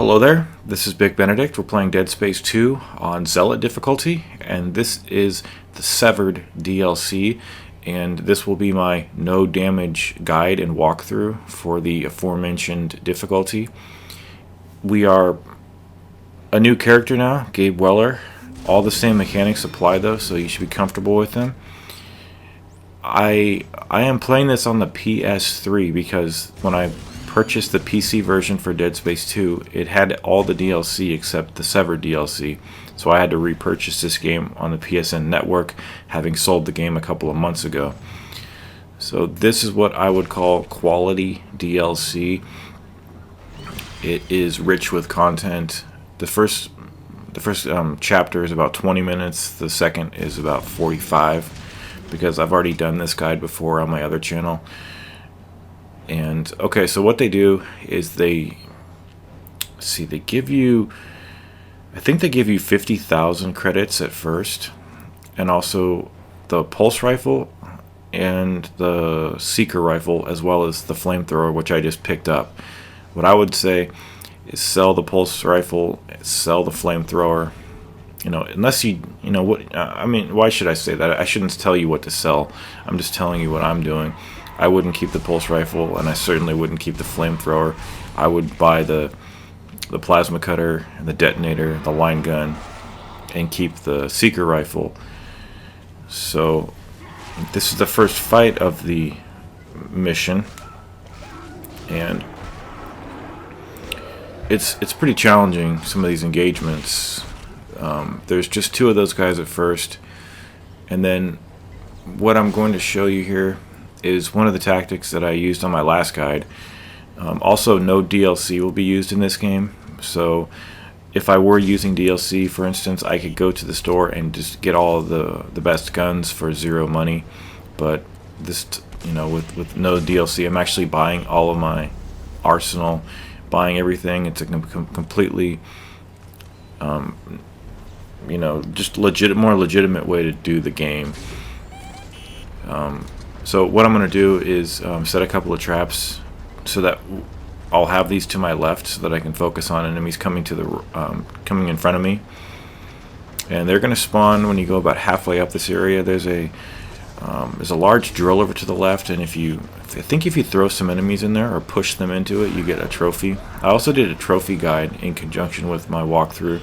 Hello there, this is Big Benedict. We're playing Dead Space 2 on Zealot difficulty, and this is the Severed DLC, and this will be my no damage guide and walkthrough for the aforementioned difficulty. We are a new character now, Gabe Weller. All the same mechanics apply though, so you should be comfortable with them. I am playing this on the PS3 because when I purchased the PC version for Dead Space 2, it had all the DLC except the Severed DLC. So I had to repurchase this game on the PSN network, having sold the game a couple of months ago. So this is what I would call quality DLC. It is rich with content. The first chapter is about 20 minutes. The second is about 45, because I've already done this guide before on my other channel. And okay, so what they do is they give you, I think they give you 50,000 credits at first, and also the pulse rifle and the seeker rifle, as well as the flamethrower, which I just picked up. What I would say is sell the pulse rifle, sell the flamethrower. Unless why should I say that? I shouldn't tell you what to sell. I'm just telling you what I'm doing. I wouldn't keep the pulse rifle, and I certainly wouldn't keep the flamethrower. I would buy the plasma cutter, the detonator, the line gun, and keep the seeker rifle. So this is the first fight of the mission, and it's pretty challenging, some of these engagements. There's just two of those guys at first, and then what I'm going to show you here is one of the tactics that I used on my last guide. Also, no DLC will be used in this game, so if I were using DLC, for instance, I could go to the store and just get all of the best guns for zero money. But this, with no DLC, I'm actually buying all of my arsenal, buying everything. It's a completely just more legitimate way to do the game. So what I'm going to do is set a couple of traps so that I'll have these to my left so that I can focus on enemies coming coming in front of me. And they're going to spawn when you go about halfway up this area. There's a large drill over to the left, and I think if you throw some enemies in there or push them into it, you get a trophy. I also did a trophy guide in conjunction with my walkthrough.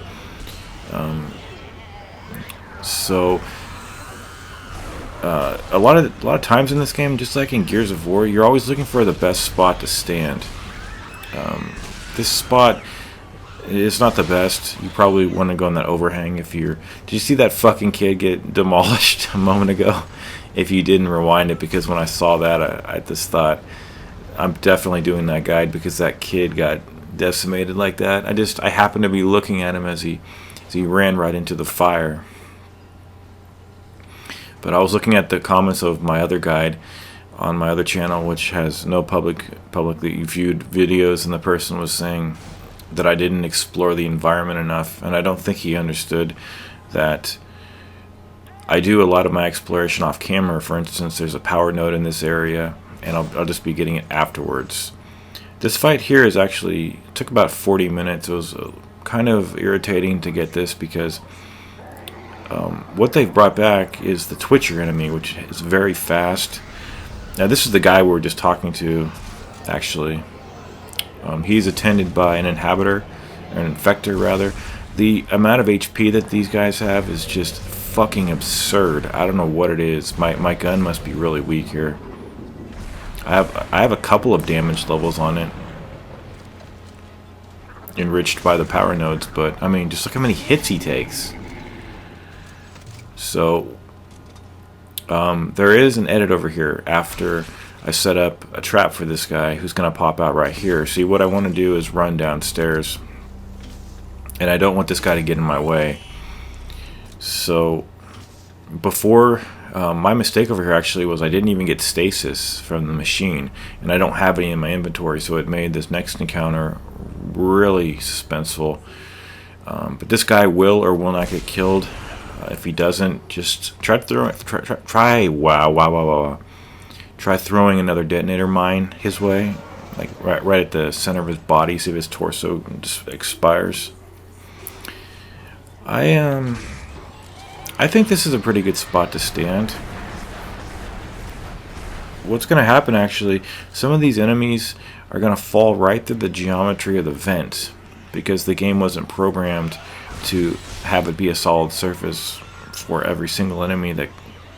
A lot of times in this game, just like in Gears of War, you're always looking for the best spot to stand. This spot is not the best. You probably want to go on that overhang. Did you see that fucking kid get demolished a moment ago? If you didn't, rewind it, because when I saw that, I just thought, I'm definitely doing that guide because that kid got decimated like that. I happened to be looking at him as he ran right into the fire. But I was looking at the comments of my other guide on my other channel, which has no publicly viewed videos, and the person was saying that I didn't explore the environment enough, and I don't think he understood that I do a lot of my exploration off camera. For instance, there's a power node in this area, and I'll just be getting it afterwards. This fight here took about 40 minutes. It was kind of irritating to get this because what they've brought back is the Twitcher enemy, which is very fast. Now this is the guy we were just talking to, actually. He's attended by an inhabitor, or an infector rather. The amount of HP that these guys have is just fucking absurd. I don't know what it is. My gun must be really weak here. I have a couple of damage levels on it, enriched by the power nodes, but I mean, just look how many hits he takes. So there is an edit over here after I set up a trap for this guy who's going to pop out right here. See, what I want to do is run downstairs, and I don't want this guy to get in my way. So before, my mistake over here actually was I didn't even get stasis from the machine, and I don't have any in my inventory, so it made this next encounter really suspenseful. But this guy will or will not get killed. If he doesn't, just try throwing another detonator mine his way. like right at the center of his body. See if his torso just expires. I think this is a pretty good spot to stand. What's going to happen actually, some of these enemies are going to fall right through the geometry of the vent because the game wasn't programmed to have it be a solid surface for every single enemy that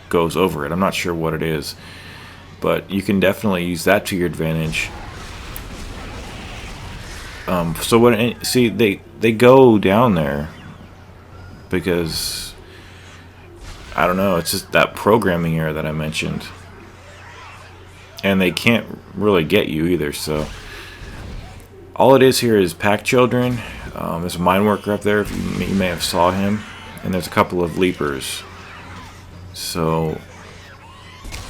goes over it. I'm not sure what it is, but you can definitely use that to your advantage. So when see they go down there because I don't know, it's just that programming error that I mentioned. And they can't really get you either, so all it is here is pack children. There's a mine worker up there, if you may have saw him, and there's a couple of leapers. So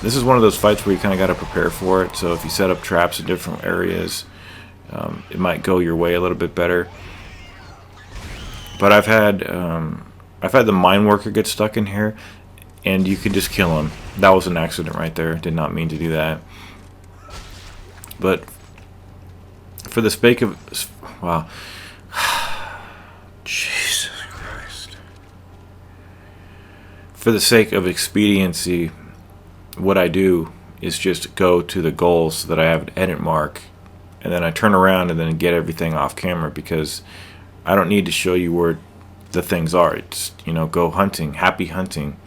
this is one of those fights where you kind of got to prepare for it. So if you set up traps in different areas, it might go your way a little bit better. But I've had the mine worker get stuck in here, and you can just kill him. That was an accident right there. Did not mean to do that. But for the sake of... Wow. Jesus Christ. For the sake of expediency, what I do is just go to the goal so that I have an edit mark. And then I turn around and then get everything off camera because I don't need to show you where the things are. It's, go hunting. Happy hunting.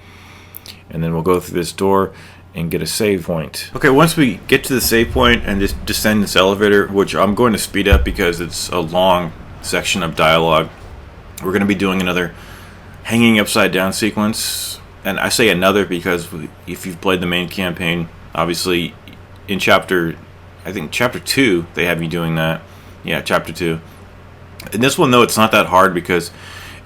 And then we'll go through this door and get a save point. Okay, once we get to the save point and just descend this elevator, which I'm going to speed up because it's a long section of dialogue, we're going to be doing another hanging upside down sequence. And I say another because if you've played the main campaign, obviously in chapter 2, they have you doing that. Yeah, chapter 2. In this one, though, it's not that hard because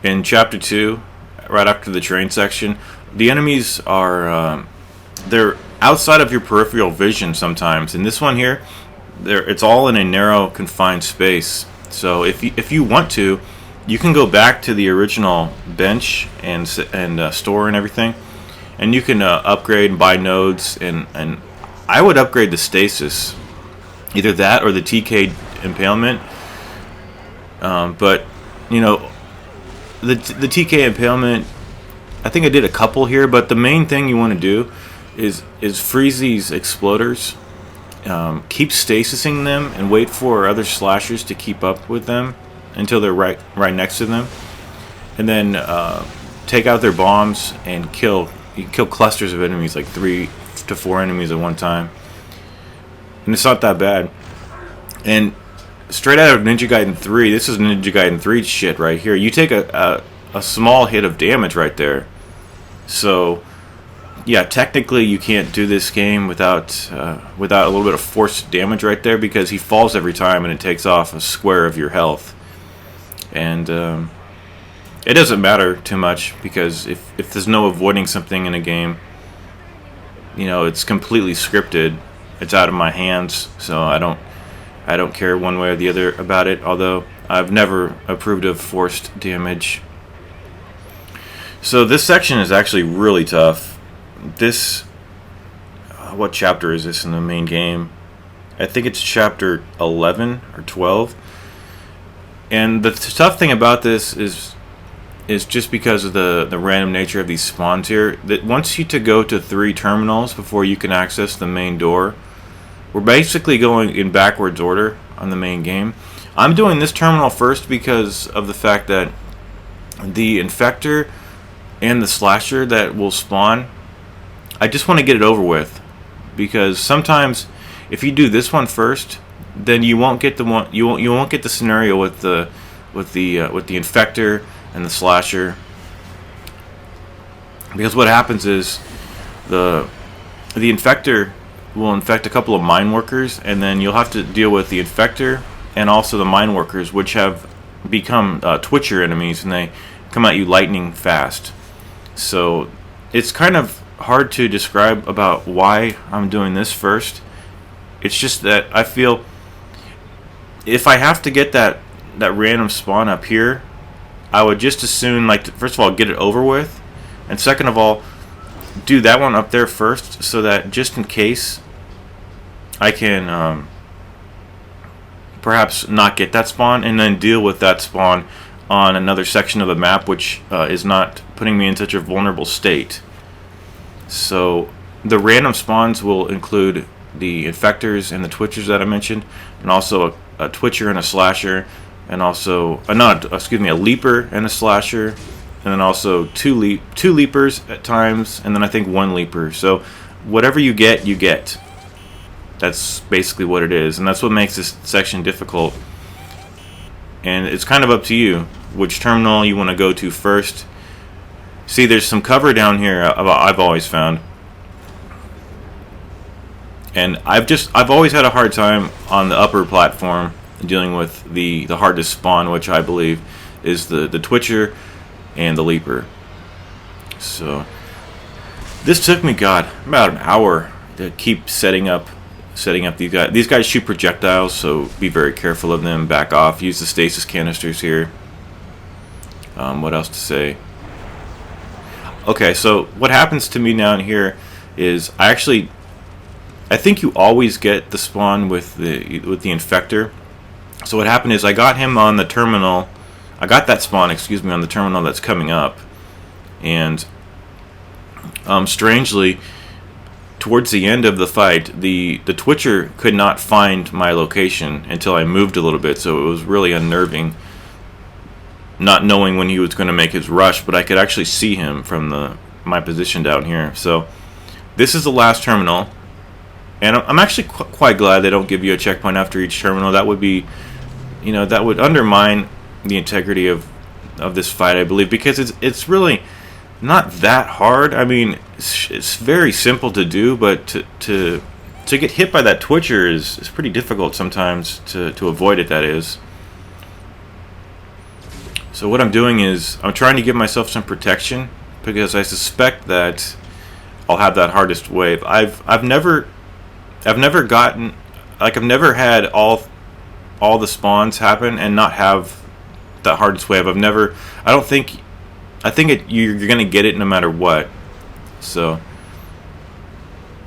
in chapter 2, right after the train section, the enemies are they're outside of your peripheral vision sometimes. In this one here, it's all in a narrow, confined space. So if you want to, you can go back to the original bench and store and everything, and you can upgrade and buy nodes. And I would upgrade the stasis, either that or the TK impalement. But the TK impalement, I think I did a couple here, but the main thing you want to do is freeze these exploders, keep stasising them, and wait for other slashers to keep up with them until they're right next to them, and then take out their bombs and you can kill clusters of enemies, like 3 to 4 enemies at one time, and it's not that bad. And straight out of Ninja Gaiden 3, this is Ninja Gaiden 3 shit right here. You take a small hit of damage right there. So, yeah, technically you can't do this game without a little bit of forced damage right there, because he falls every time and it takes off a square of your health. And it doesn't matter too much, because if there's no avoiding something in a game, it's completely scripted. It's out of my hands, so I don't care one way or the other about it, although I've never approved of forced damage. So this section is actually really tough. This, what chapter is this in the main game? I think it's chapter 11 or 12. And the tough thing about this is just because of the random nature of these spawns here, that wants you to go to 3 terminals before you can access the main door. We're basically going in backwards order on the main game. I'm doing this terminal first because of the fact that the infector and the slasher that will spawn, I just want to get it over with, because sometimes if you do this one first, then you won't get you won't get the scenario with the infector and the slasher, because what happens is the infector will infect a couple of mine workers, and then you'll have to deal with the infector and also the mine workers, which have become twitcher enemies, and they come at you lightning fast. So it's kind of hard to describe about why I'm doing this first. It's just that I feel if I have to get that random spawn up here, I would just as soon, first of all, get it over with, and second of all, do that one up there first, so that just in case I can perhaps not get that spawn and then deal with that spawn on another section of the map, which is not putting me in such a vulnerable state. So the random spawns will include the infectors and the twitchers that I mentioned, and also a twitcher and a slasher, and also a leaper and a slasher, and then also two leapers at times, and then I think one leaper. So whatever you get, you get. That's basically what it is, and that's what makes this section difficult. And it's kind of up to you which terminal you want to go to first. See, there's some cover down here I've always found. And I've always had a hard time on the upper platform dealing with the hardest spawn, which I believe is the twitcher and the leaper. So this took me, God, about an hour to keep setting up these guys. These guys shoot projectiles, so be very careful of them. Back off. Use the stasis canisters here. What else to say? Okay, so what happens to me down here is I think you always get the spawn with the infector. So what happened is I got him on the terminal. I got that spawn, on the terminal that's coming up, and strangely, towards the end of the fight, the twitcher could not find my location until I moved a little bit. So it was really unnerving, not knowing when he was going to make his rush, but I could actually see him from my position down here. So this is the last terminal, and I'm actually quite glad they don't give you a checkpoint after each terminal. That would be, that would undermine the integrity of this fight, I believe, because it's really not that hard. I mean, it's very simple to do, but to get hit by that twitcher is pretty difficult sometimes to avoid it, that is. So what I'm doing is I'm trying to give myself some protection, because I suspect that I'll have that hardest wave. I've never had all the spawns happen and not have that hardest wave. I think you're gonna get it no matter what. So,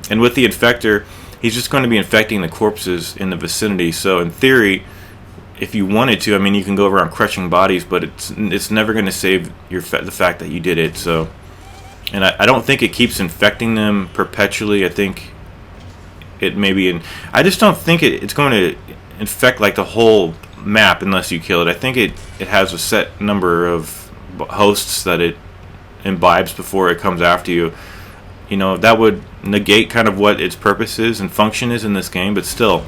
and with the infector, he's just going to be infecting the corpses in the vicinity. So in theory, if you wanted to, I mean, you can go around crushing bodies, but it's never going to save the fact that you did it. So, and I don't think it keeps infecting them perpetually. I think it maybe, and I just don't think it's going to infect like the whole map unless you kill it. I think it has a set number of hosts that it imbibes before it comes after you. That would negate kind of what its purpose is and function is in this game, but still,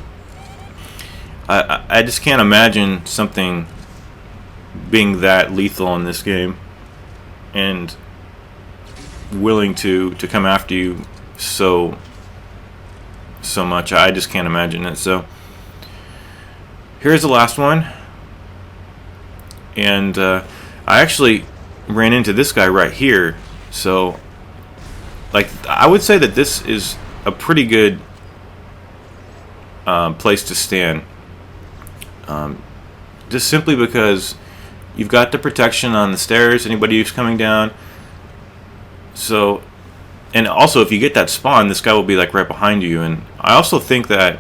I just can't imagine something being that lethal in this game and willing to come after you so much. I just can't imagine it. So here's the last one, and I actually ran into this guy right here. So, like, I would say that this is a pretty good place to stand. Just simply because you've got the protection on the stairs, anybody who's coming down. So, and also if you get that spawn, this guy will be like right behind you. And I also think that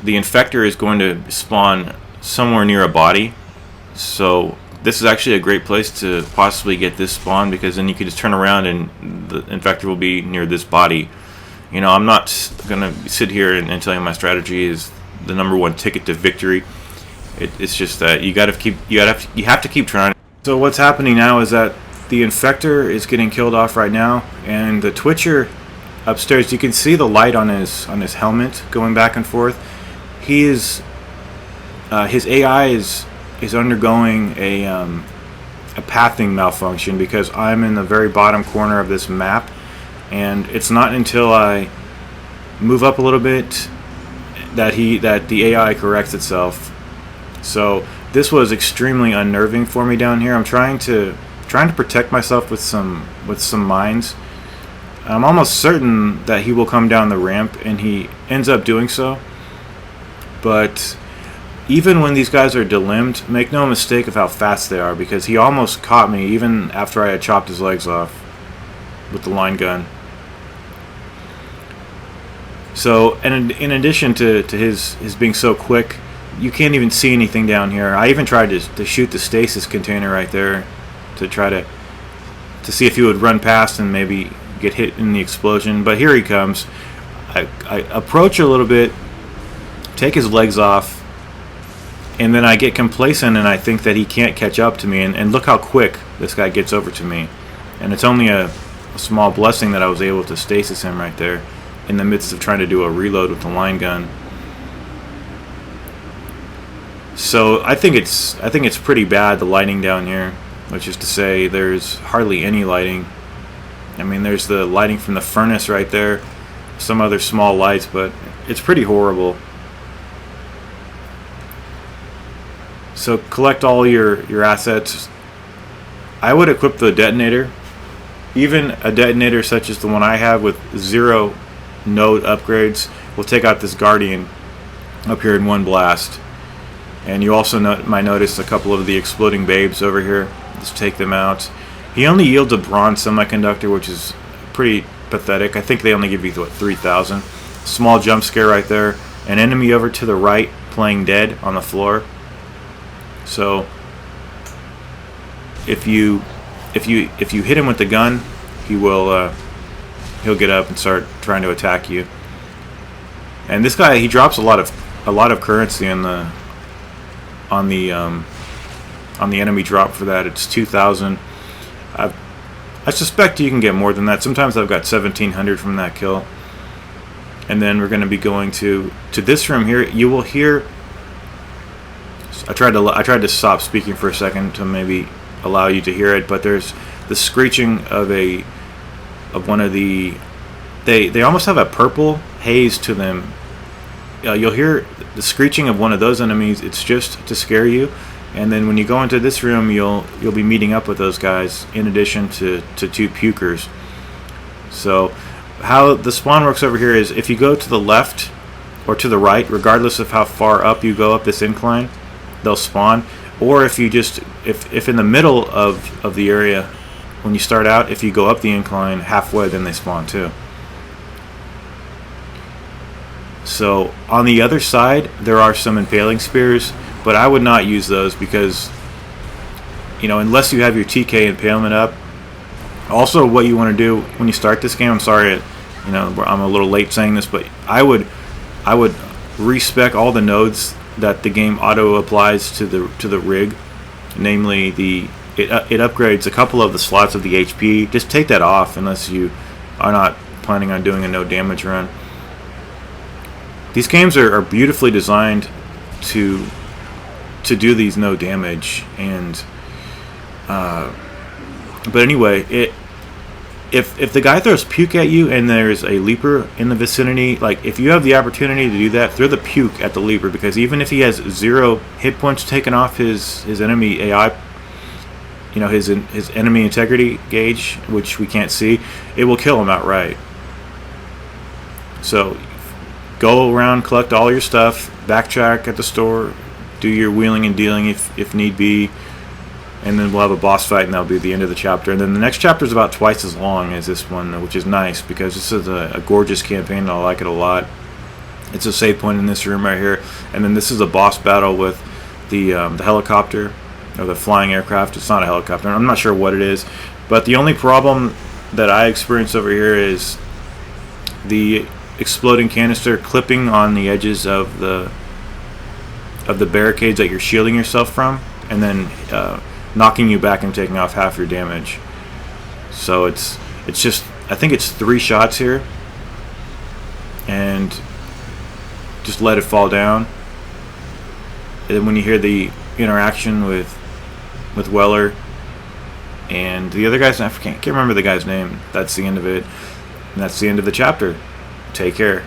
the infector is going to spawn somewhere near a body. So this is actually a great place to possibly get this spawn, because then you can just turn around and the infector will be near this body. I'm not gonna sit here and tell you my strategy is the #1 ticket to victory. It's just that you have to keep trying. So what's happening now is that the infector is getting killed off right now, and the twitcher upstairs, you can see the light on his helmet going back and forth. He is his AI is undergoing a pathing malfunction, because I'm in the very bottom corner of this map, and it's not until I move up a little bit that the AI corrects itself. So this was extremely unnerving for me down here. I'm trying to protect myself with some mines. I'm almost certain that he will come down the ramp, and he ends up doing so. But even when these guys are delimbed, make no mistake of how fast they are, because he almost caught me even after I had chopped his legs off with the line gun. So, and in addition to his being so quick, you can't even see anything down here. I even tried to shoot the stasis container right there to try to see if he would run past and maybe get hit in the explosion. But here he comes. I approach a little bit, take his legs off, and then I get complacent and I think that he can't catch up to me. And look how quick this guy gets over to me. And it's only a small blessing that I was able to stasis him right there in the midst of trying to do a reload with the line gun. So I think it's pretty bad, the lighting down here, which is to say there's hardly any lighting. I mean, there's the lighting from the furnace right there, some other small lights, but it's pretty horrible. So collect all your assets. I would equip the detonator. Even a detonator such as the one I have with 0 node upgrades will take out this Guardian up here in one blast. And you also might notice a couple of the exploding babes over here. Just take them out. He only yields a bronze semiconductor, which is pretty pathetic. I think they only give you, what, 3,000. Small jump scare right there. An enemy over to the right playing dead on the floor. So if you hit him with the gun, he'll get up and start trying to attack you. And this guy, he drops a lot of currency on the enemy drop for that. It's 2,000. I suspect you can get more than that. Sometimes I've got 1,700 from that kill. And then we're going to be going to this room here. You will hear. I tried to stop speaking for a second to maybe allow you to hear it, but there's the screeching of one of the. They almost have a purple haze to them. You'll hear the screeching of one of those enemies. It's just to scare you. And then when you go into this room, you'll be meeting up with those guys in addition to 2 pukers. So how the spawn works over here is if you go to the left or to the right, regardless of how far up you go up this incline, they'll spawn. Or if you just if in the middle of the area when you start out, if you go up the incline halfway, then they spawn too. So on the other side there are some impaling spears, but I would not use those because, you know, unless you have your TK impalement up. Also, what you want to do when you start this game, I'm sorry, you know, I'm a little late saying this, but I would respec all the nodes that the game auto applies to the rig, namely it upgrades a couple of the slots of the HP. Just take that off unless you are not planning on doing a no damage run. These games are beautifully designed to do these no damage, and but anyway, if the guy throws puke at you and there's a leaper in the vicinity, like if you have the opportunity to do that, throw the puke at the leaper, because even if he has 0 hit points taken off his enemy AI, you know, his enemy integrity gauge, which we can't see, it will kill him outright. So go around, collect all your stuff, backtrack at the store, do your wheeling and dealing if need be, and then we'll have a boss fight, and that'll be the end of the chapter. And then the next chapter is about twice as long as this one, which is nice because this is a gorgeous campaign and I like it a lot. It's a save point in this room right here, and then this is a boss battle with the helicopter or the flying aircraft. It's not a helicopter. I'm not sure what it is, but the only problem that I experience over here is the exploding canister clipping on the edges of the barricades that you're shielding yourself from, and then knocking you back and taking off half your damage. So it's just, I think it's 3 shots here, and just let it fall down. And then when you hear the interaction with Weller and the other guy's, I can't remember the guy's name. That's the end of it, and that's the end of the chapter. Take care.